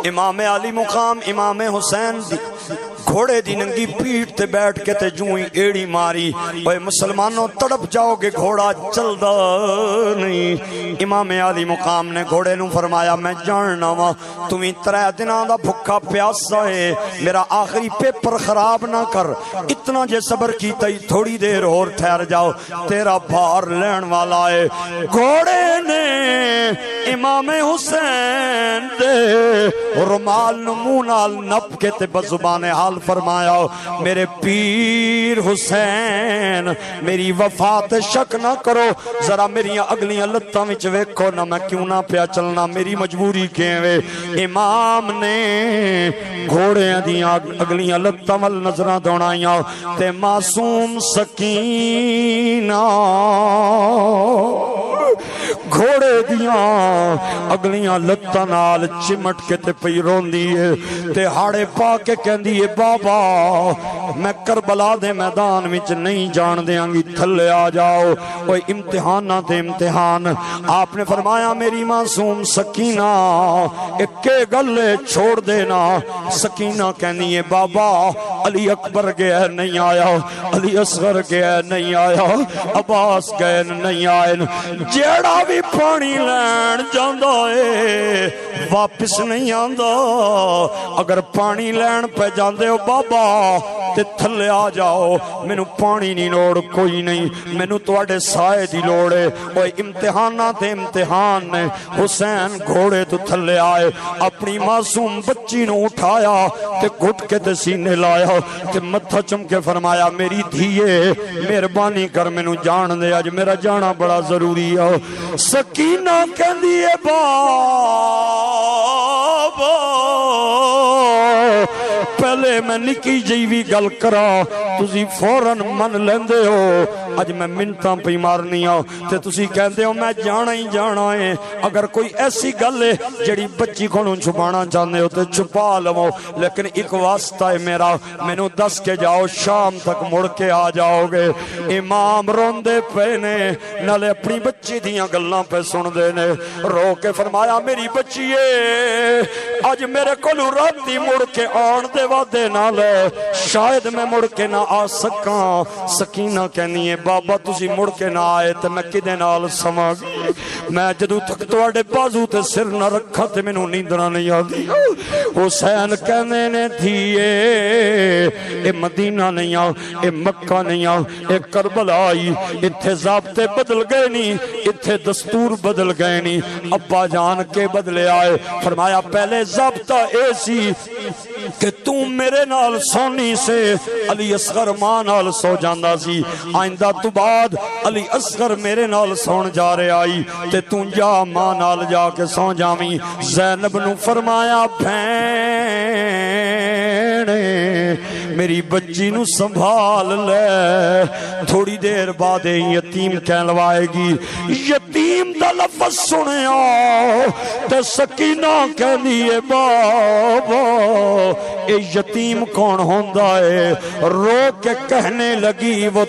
امام علی مقام امام حسین دی گھوڑے دی ننگی پیٹ تے بیٹھ کے تے جوں ہی ایڑی ماری، اوے مسلمانوں تڑپ جاؤ گے، گھوڑا چلدا نہیں۔ امام علی مقام نے گھوڑے نو فرمایا میں جاننا وا تمہیں 3 دناں دا بھکا پیاسا ہے، میرا آخری پیپر خراب نہ کر، اتنا جے صبر کیتا ہی تھوڑی دیر اور ٹھہر جاؤ، تیرا بھار لین والا ہے۔ گھوڑے نے امام حسین دے رومال نو منہ نال نپ کے تے بزبان حال فرمایا میرے پیر حسین میری وفات شک نہ کرو، ذرا میری اگلیاں لتاں وچ ویکھو نہ میں کیوں نہ پیا چلنا، میری مجبوری کیویں۔ امام نے گھوڑے دیاں اگلیاں لتاں ول نظراں دوڑائیاں تے معصوم سکینہ گھوڑے دیاں اگلیاں لتاں نال چمٹ کے تے پئی روندی ہے تے ہاڑے پا کے کہندی ہے بابا میں کربلا دے میدان وچ نہیں جان دیاں گی، تھلے آ جاؤ۔ اوے امتحاناں تے امتحان۔ آپ نے فرمایا میری معصوم سکینہ ایک گل چھوڑ دینا۔ سکینہ کہنی ہے بابا علی اکبر گیا نہیں آیا، علی اصغر گیا نہیں آیا، عباس گئے نہیں آئے، جیڑا بھی پانی لین جاندا ہے واپس نہیں آندا، اگر پانی لین پہ جاندے ہو بابا تے تھلے آ جاؤ، مینوں پانی نہیں لوڑ کوئی نہیں، مینوں تواڈے سائے دی لوڑ ہے۔ اوے امتحاناں تے امتحان نے۔ حسین گھوڑے تو تھلے آئے، اپنی معصوم بچی نو اٹھایا تے گھٹ کے تے سینے لایا تے متھا چم کے فرمایا میری دھیے مہربانی کر مینوں جان دے، اج میرا جانا بڑا ضروری ہے۔ سکینہ کہندی ہے بابا پہلے میں نکی جی بھی گل کرا تسی فوراً من لیندے ہو، اج میں منتاں پئی مارنی ہوں تے تسی کہندے ہو میں جانا ہی جانا ہے۔ اگر کوئی ایسی گل ہے جڑی بچی کھونوں چھپانا چاہندے ہو تے چھپا لو، لیکن ایک واسطہ ہے میرا، مینوں دس کے جاؤ شام تک مڑ کے آ جاؤ گے۔ امام روندے پے نے نالے اپنی بچی دیاں گلاں پہ سن دے نے، رو کے فرمایا میری بچیے اج میرے کولوں راتی مڑ کے آن دے وعدے نال شاید میں مڑ کے نہ آ سکاں۔ سکینہ کہنی ہے بابا تسی مڑ کے نہ آئے تے میں کدے نال سواں گی، میں جدوں تک تواڈے بازو تے سر نہ رکھا تے مینوں نیندراں نہیں آندی۔ حسین کہنے نے دھیے اے مدینہ نہیں آ، اے مکہ نہیں آ، اے کربلا آئی، اتھے ضابطے بدل گئے نہیں، اتھے دستور بدل گئے نہیں۔ ابا جان کے بدلے آئے، فرمایا پہلے ضابطہ اے سی کہ تم میرے نال سونی سے علی اصغر ماں نال سو جاندا سی، آئندہ تو بعد علی اصغر میرے نال سون جا رہے آئی تے تم جا ماں نال جا کے سو جاویں۔ زینب نو فرمایا میری بچی نو سنبھال لے، تھوڑی دیر بعد یتیم کہلوائے گی۔ یتیم دا لفظ سنیا تے سکینہ کہنی ہے بابا اے یتیم کون ہوندا ہے؟ رو کے کہنے لگی وہ